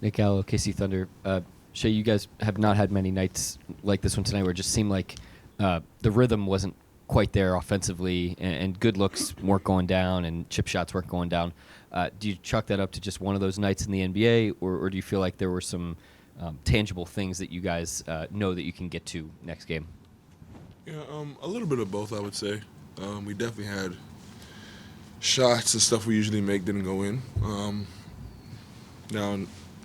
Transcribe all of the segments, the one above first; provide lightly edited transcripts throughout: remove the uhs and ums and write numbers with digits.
Nick Gallo, KC Thunder. Shai, you guys have not had many nights like this one tonight where it just seemed like the rhythm wasn't quite there offensively, and good looks weren't going down, and chip shots weren't going down. Do you chalk that up to just one of those nights in the NBA, or do you feel like there were some tangible things that you guys know that you can get to next game? Yeah, a little bit of both, I would say. We definitely had shots and stuff we usually make didn't go in. Now,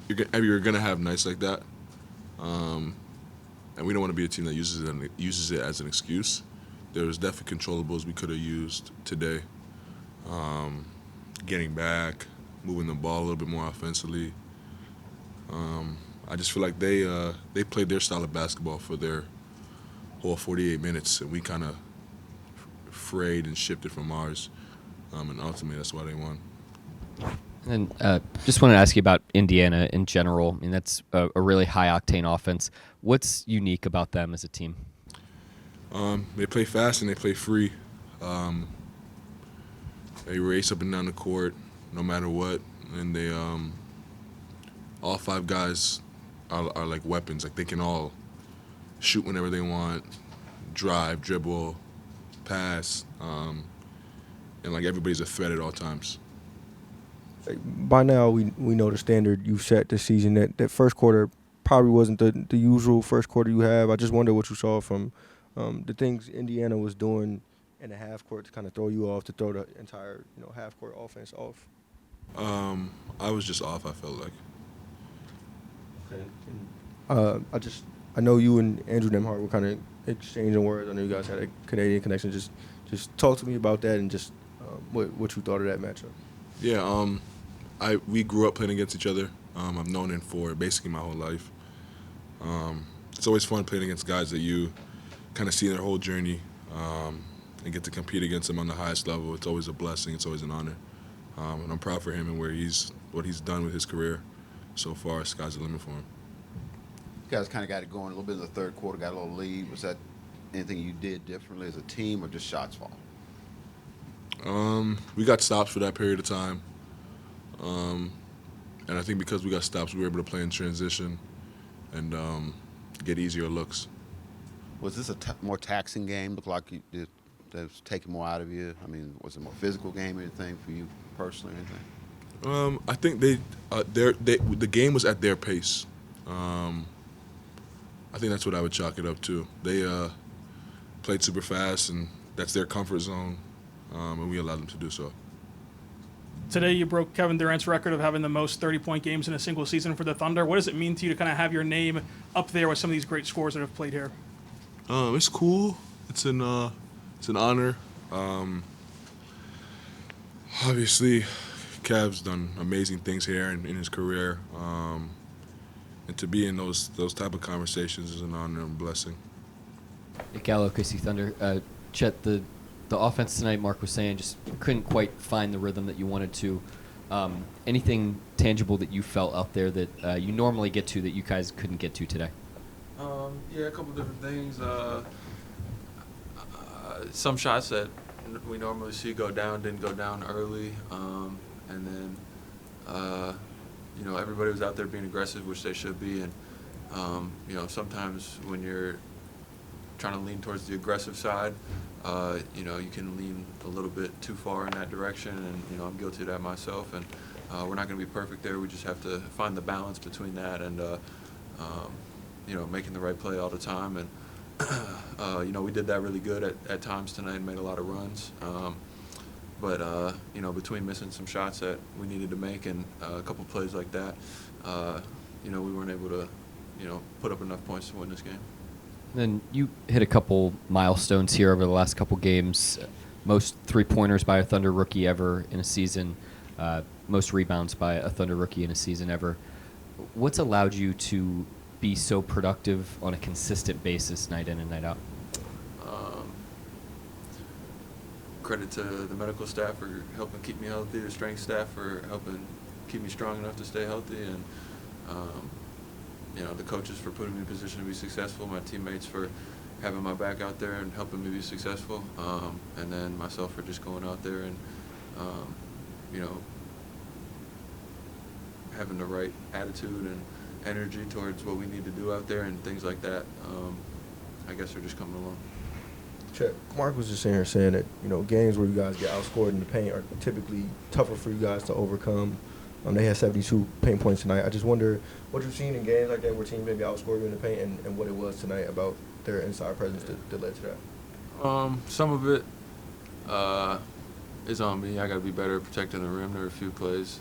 you're going to have nights like that. And we don't want to be a team that uses it as an excuse. There's definitely controllables we could have used today. Getting back, moving the ball a little bit more offensively. I just feel like they played their style of basketball for their whole 48 minutes, and we kind of frayed and shifted from ours. And ultimately, that's why they won. And just wanted to ask you about Indiana in general. I mean, that's a really high-octane offense. What's unique about them as a team? They play fast and they play free. They race up and down the court no matter what. And they, all five guys are like weapons. Like, they can all shoot whenever they want, drive, dribble, pass. And, like, everybody's a threat at all times. By now, we know the standard you've set this season. That first quarter probably wasn't the usual first quarter you have. I just wonder what you saw from the things Indiana was doing in the half court to kind of throw you off, to throw the entire half court offense off. I was just off, I felt like. Okay. I know you and Andrew Nemhart were kind of exchanging words. I know you guys had a Canadian connection. Just talk to me about that and just what you thought of that matchup. Yeah, we grew up playing against each other. I've known him for basically my whole life. It's always fun playing against guys that you kind of see their whole journey and get to compete against them on the highest level. It's always a blessing. It's always an honor. And I'm proud for him and what he's done with his career so far. Sky's the limit for him. You guys kind of got it going a little bit in the third quarter, got a little lead. Was that anything you did differently as a team, or just shots fall? We got stops for that period of time. And I think because we got stops, we were able to play in transition and get easier looks. Was this a more taxing game? Looked like that was taking more out of you? I mean, was it a more physical game or anything for you personally or anything? I think the game was at their pace. I think that's what I would chalk it up to. They played super fast, and that's their comfort zone, and we allowed them to do so. Today you broke Kevin Durant's record of having the most 30-point games in a single season for the Thunder. What does it mean to you to kind of have your name up there with some of these great scorers that have played here? It's cool. It's an honor. Obviously, Kev's done amazing things here in his career, and to be in those type of conversations is an honor and a blessing. Nick Gallo, KC Thunder. Chet, the offense tonight, Mark was saying, just couldn't quite find the rhythm that you wanted to. Anything tangible that you felt out there that you normally get to that you guys couldn't get to today? Yeah, a couple different things. Some shots that we normally see go down didn't go down early, and then everybody was out there being aggressive, which they should be. And sometimes when you're trying to lean towards the aggressive side, you can lean a little bit too far in that direction, and I'm guilty of that myself. And we're not going to be perfect there. We just have to find the balance between that and making the right play all the time. And we did that really good at times tonight and made a lot of runs. But between missing some shots that we needed to make and a couple plays like that, we weren't able to put up enough points to win this game. Then you hit a couple milestones here over the last couple games. Most three-pointers by a Thunder rookie ever in a season. Most rebounds by a Thunder rookie in a season ever. What's allowed you to be so productive on a consistent basis night in and night out? Credit to the medical staff for helping keep me healthy, the strength staff for helping keep me strong enough to stay healthy, and the coaches for putting me in a position to be successful, my teammates for having my back out there and helping me be successful, and then myself for just going out there and having the right attitude and energy towards what we need to do out there and things like that, I guess are just coming along. Chet, Mark was just sitting here saying that, games where you guys get outscored in the paint are typically tougher for you guys to overcome. They had 72 paint points tonight. I just wonder what you've seen in games like that where teams maybe outscore you in the paint and what it was tonight about their inside presence that led to that. Some of it is on me. I got to be better at protecting the rim. There were a few plays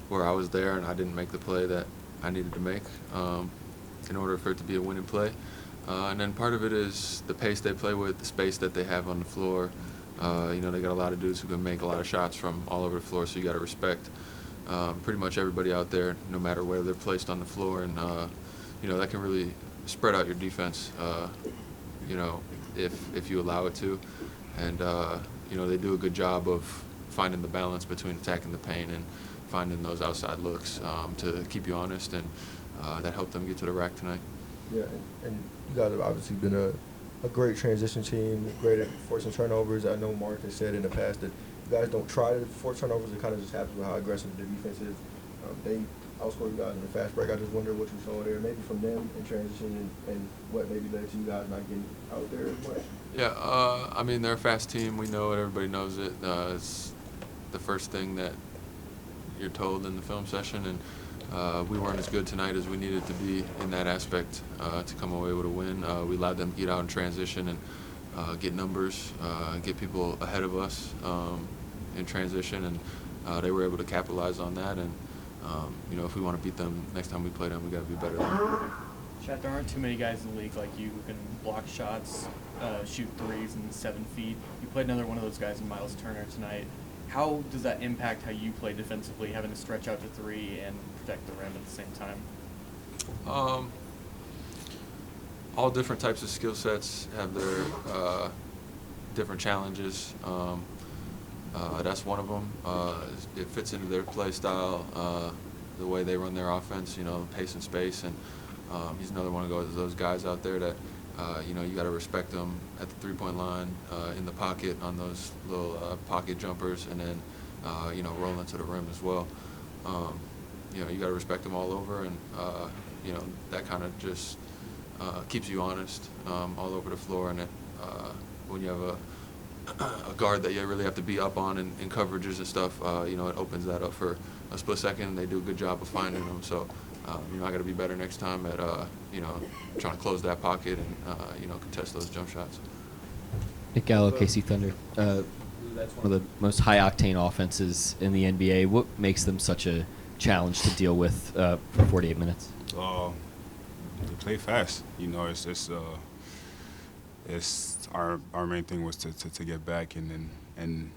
where I was there and I didn't make the play that I needed to make in order for it to be a winning play. And then part of it is the pace they play with, the space that they have on the floor. They got a lot of dudes who can make a lot of shots from all over the floor, so you got to respect pretty much everybody out there, no matter where they're placed on the floor. And, that can really spread out your defense, if you allow it to. And, they do a good job of finding the balance between attacking the paint and finding those outside looks to keep you honest, and that helped them get to the rack tonight. Yeah, and you guys have obviously been a great transition team, great at forcing turnovers. I know Mark has said in the past that you guys don't try to force turnovers. It kind of just happens with how aggressive the defense is. They outscored you guys in the fast break. I just wonder what you saw there, maybe from them in transition and what maybe led to you guys not getting out there as much. Yeah, they're a fast team. We know it. Everybody knows it. It's the first thing that you're told in the film session, and we weren't as good tonight as we needed to be in that aspect to come away with a win. We allowed them to get out in transition and get numbers, get people ahead of us in transition, and they were able to capitalize on that. And if we want to beat them next time we play them, we got to be better than them. Chet, there aren't too many guys in the league like you who can block shots, shoot threes in 7 feet. You played another one of those guys in Miles Turner tonight. How does that impact how you play defensively, having to stretch out to three and protect the rim at the same time? All different types of skill sets have their different challenges. That's one of them. It fits into their play style, the way they run their offense, pace and space. And he's another one of those guys out there that, you got to respect them at the three-point line, in the pocket on those little pocket jumpers, and then, rolling to the rim as well. You got to respect them all over, and, that kind of just keeps you honest all over the floor. And when you have a guard that you really have to be up on in coverages and stuff, it opens that up for a split second, and they do a good job of finding them. So, I got to be better next time at, trying to close that pocket and, contest those jump shots. Nick Gallo, KC Thunder. That's one of the most high-octane offenses in the NBA. What makes them such a challenge to deal with for 48 minutes? They play fast. It's our main thing was to get back and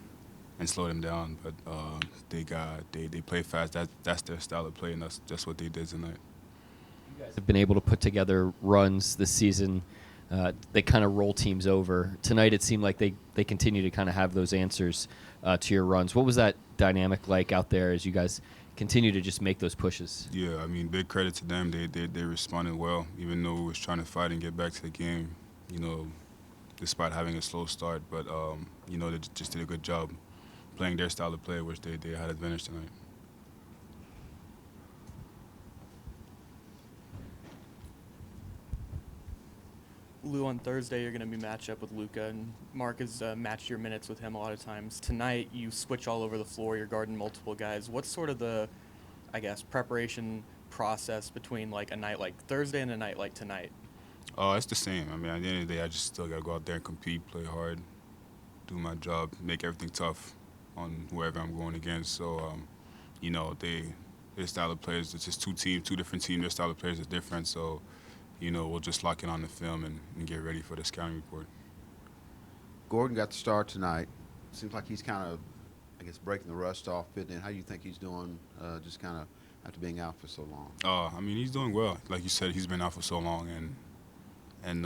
slow them down. But they play fast. That's their style of play, and that's just what they did tonight. You guys have been able to put together runs this season. They kind of roll teams over. Tonight it seemed like they continue to kind of have those answers to your runs. What was that dynamic like out there as you guys continue to just make those pushes? Yeah, big credit to them. They responded well, even though we was trying to fight and get back to the game, despite having a slow start. But, they just did a good job playing their style of play, which they had advantage tonight. Lou, on Thursday, you're going to be matched up with Luka, and Mark has matched your minutes with him a lot of times. Tonight, you switch all over the floor. You're guarding multiple guys. What's sort of the, preparation process between, a night like Thursday and a night like tonight? It's the same. At the end of the day, I just still got to go out there and compete, play hard, do my job, make everything tough on whoever I'm going against. So, their style of players, it's just two different teams. Their style of players is different. So, we'll just lock in on the film and get ready for the scouting report. Gordon got the start tonight. Seems like he's kind of, breaking the rust off, fitting in. How do you think he's doing just kind of after being out for so long? He's doing well. Like you said, he's been out for so long. And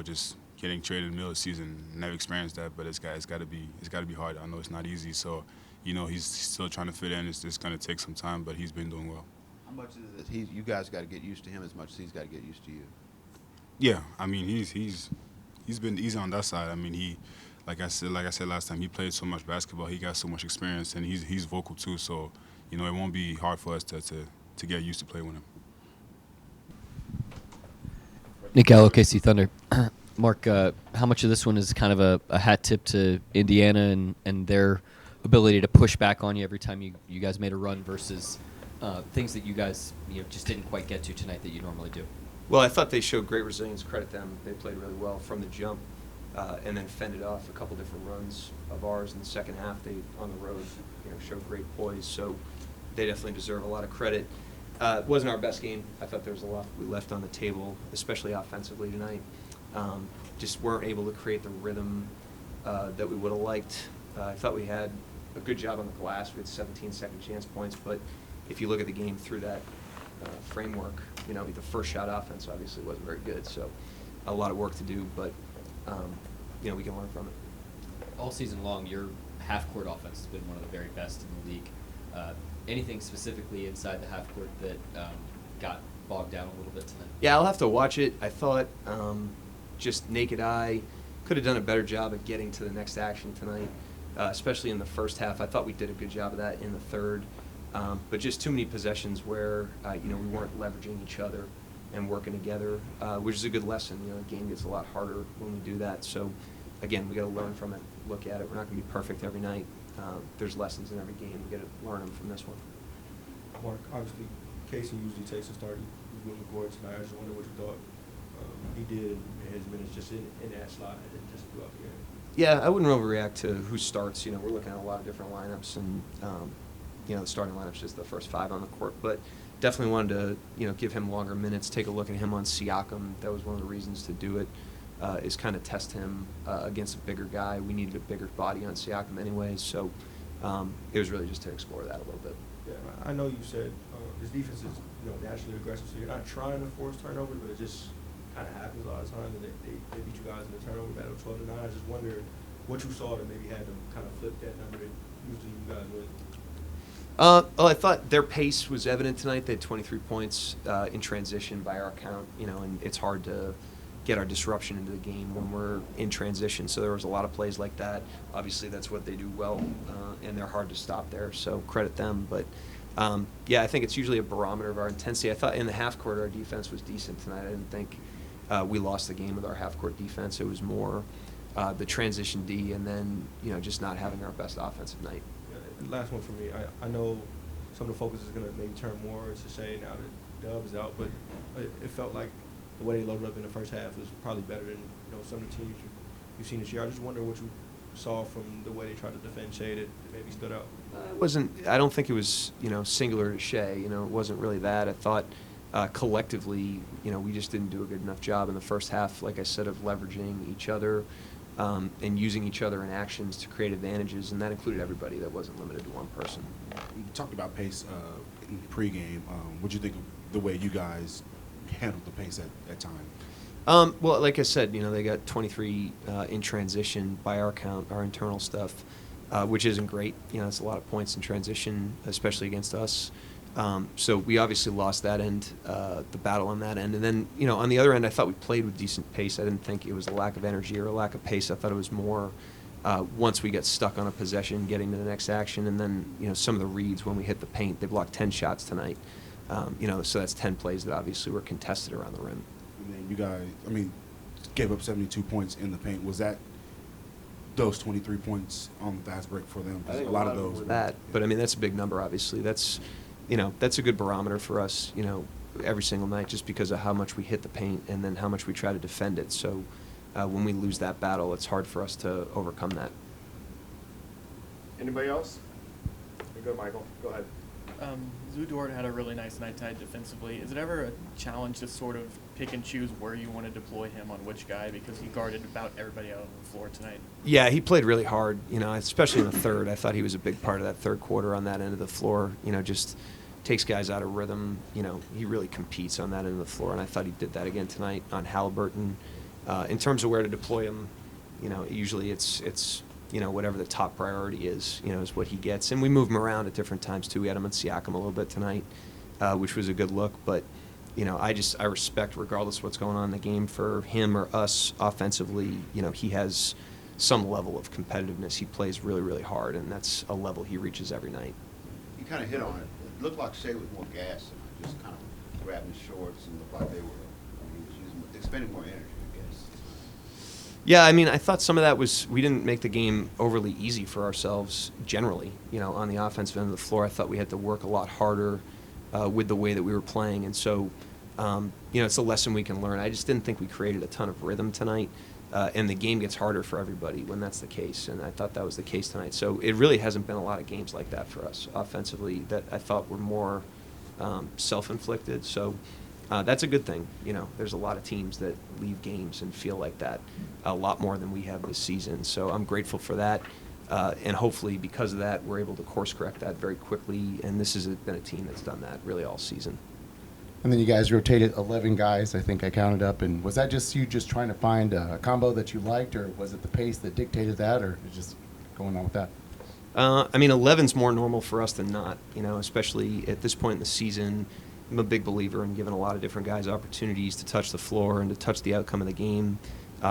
just getting traded in the middle of the season, never experienced that, but it's got to be hard. I know it's not easy. So, he's still trying to fit in. It's just going to take some time, but he's been doing well. How much is it? You guys got to get used to him as much as he's got to get used to you. Yeah, he's been easy on that side. He, like I said last time, he played so much basketball. He got so much experience, and he's vocal too. So, it won't be hard for us to get used to play with him. Nick Gallo, OKC Thunder. Mark, how much of this one is kind of a hat tip to Indiana and their ability to push back on you every time you guys made a run versus things that you guys just didn't quite get to tonight that you normally do? Well, I thought they showed great resilience. Credit them. They played really well from the jump, and then fended off a couple different runs of ours in the second half. They on the road, showed great poise. So they definitely deserve a lot of credit. It wasn't our best game. I thought there was a lot we left on the table, especially offensively tonight. Just weren't able to create the rhythm that we would have liked. I thought we had a good job on the glass. We had 17 second chance points, but if you look at the game through that framework, the first shot offense obviously wasn't very good. So a lot of work to do, but we can learn from it. All season long, your half-court offense has been one of the very best in the league. Anything specifically inside the half-court that got bogged down a little bit tonight? Yeah, I'll have to watch it. I thought just naked eye could have done a better job of getting to the next action tonight, especially in the first half. I thought we did a good job of that in the third, but just too many possessions where we weren't leveraging each other and working together, which is a good lesson. The game gets a lot harder when we do that. So again, we got to learn from it, look at it. We're not going to be perfect every night. There's lessons in every game. We got to learn them from this one. Mark, obviously, Casey usually takes a start. He went with Gordon tonight. I just wonder what you thought he did in his minutes just in that slot and just throughout the game. Yeah, I wouldn't overreact to who starts. We're looking at a lot of different lineups, and the starting lineup's just the first 5 on the court. But definitely wanted to give him longer minutes, take a look at him on Siakam. That was one of the reasons to do it. Is kind of test him against a bigger guy. We needed a bigger body on Siakam anyways, so it was really just to explore that a little bit. Yeah, I know you said this defense is naturally aggressive, so you're not trying to force turnovers, but it just kind of happens a lot of times, and they beat you guys in the turnover battle 12-9. I just wonder what you saw that maybe had them kind of flip that number that usually you guys would. Well, I thought their pace was evident tonight. They had 23 points in transition by our count, and it's hard to get our disruption into the game when we're in transition. So there was a lot of plays like that. Obviously, that's what they do well, and they're hard to stop there. So credit them. But I think it's usually a barometer of our intensity. I thought in the half court our defense was decent tonight. I didn't think we lost the game with our half court defense. It was more the transition D, and then just not having our best offensive night. Yeah, last one for me. I know some of the focus is going to maybe turn more to Shai now that Dub is out, but it felt like the way they loaded up in the first half was probably better than some of the teams you've seen this year. I just wonder what you saw from the way they tried to defend Shai that maybe stood out. I don't think it was singular to Shai. It wasn't really that. I thought collectively, we just didn't do a good enough job in the first half, like I said, of leveraging each other and using each other in actions to create advantages, and that included everybody. That wasn't limited to one person. You talked about pace in pregame. What do you think of the way you guys handled the pace at time? Well, like I said, they got 23 in transition by our count, our internal stuff, which isn't great. It's a lot of points in transition, especially against us. So we obviously lost that end, the battle on that end. And then, on the other end, I thought we played with decent pace. I didn't think it was a lack of energy or a lack of pace. I thought it was more once we got stuck on a possession, getting to the next action, and then, some of the reads when we hit the paint. They blocked 10 shots tonight. So that's 10 plays that obviously were contested around the rim. And then you guys, gave up 72 points in the paint. Was that those 23 points on the fast break for them? I think a lot of those were that, but that's a big number. Obviously, that's a good barometer for us. Every single night, just because of how much we hit the paint and then how much we try to defend it. So when we lose that battle, it's hard for us to overcome that. Anybody else? Go, Michael. Go ahead. Dort had a really nice night tonight defensively. Is it ever a challenge to sort of pick and choose where you want to deploy him on which guy, because he guarded about everybody out on the floor tonight? Yeah, he played really hard, especially in the third. I thought he was a big part of that third quarter on that end of the floor, just takes guys out of rhythm. He really competes on that end of the floor, and I thought he did that again tonight on Halliburton. In terms of where to deploy him, usually it's whatever the top priority is what he gets. And we move him around at different times, too. We had him on Siakam a little bit tonight, which was a good look. But, I respect, regardless of what's going on in the game, for him or us offensively, he has some level of competitiveness. He plays really, really hard, and that's a level he reaches every night. You kind of hit on it. It looked like Shai was more gassed tonight, just kind of grabbing his shorts and looked like they were. He was expending more energy, I guess. Yeah, I mean, I thought some of that was we didn't make the game overly easy for ourselves generally. You know, on the offensive end of the floor, I thought we had to work a lot harder with the way that we were playing, and so you know, it's a lesson we can learn. I just didn't think we created a ton of rhythm tonight, and the game gets harder for everybody when that's the case, and I thought that was the case tonight. So it really hasn't been a lot of games like that for us offensively that I thought were more self-inflicted. So that's a good thing. You know, there's a lot of teams that leave games and feel like that a lot more than we have this season. So I'm grateful for that. And hopefully because of that, we're able to course correct that very quickly. And this has been a team that's done that really all season. And then you guys rotated 11 guys, I think I counted up. And was that just you just trying to find a combo that you liked, or was it the pace that dictated that, or just going on with that? I mean, 11's more normal for us than not, you know, especially at this point in the season. I'm a big believer in giving a lot of different guys opportunities to touch the floor and to touch the outcome of the game,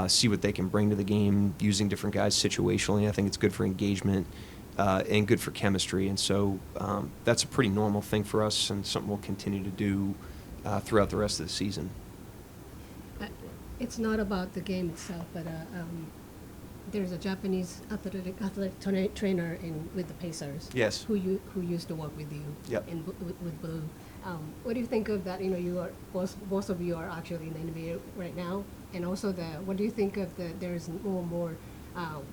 see what they can bring to the game, using different guys situationally. I think it's good for engagement and good for chemistry. And so that's a pretty normal thing for us and something we'll continue to do throughout the rest of the season. It's not about the game itself, but there's a Japanese athletic trainer with the Pacers. Yes. Who used to work with you. Yep. With Blue. What do you think of that? You know, you are both of you are actually in the NBA right now, and also what do you think of there's more and more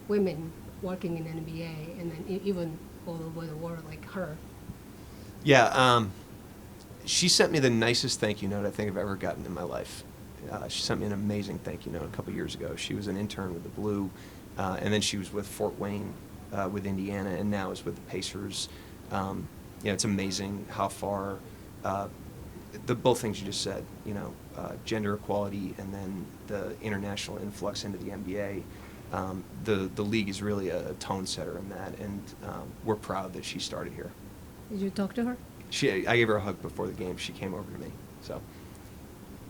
women working in the NBA, and then even all over the world like her. Yeah. She sent me the nicest thank you note I think I've ever gotten in my life. She sent me an amazing thank you note a couple years ago. She was an intern with the Blue, and then she was with Fort Wayne with Indiana, and now is with the Pacers. You know, it's amazing how far both things you just said, you know, gender equality and then the international influx into the NBA. The league is really a tone setter in that, and we're proud that she started here. Did you talk to her? I gave her a hug before the game. She came over to me. So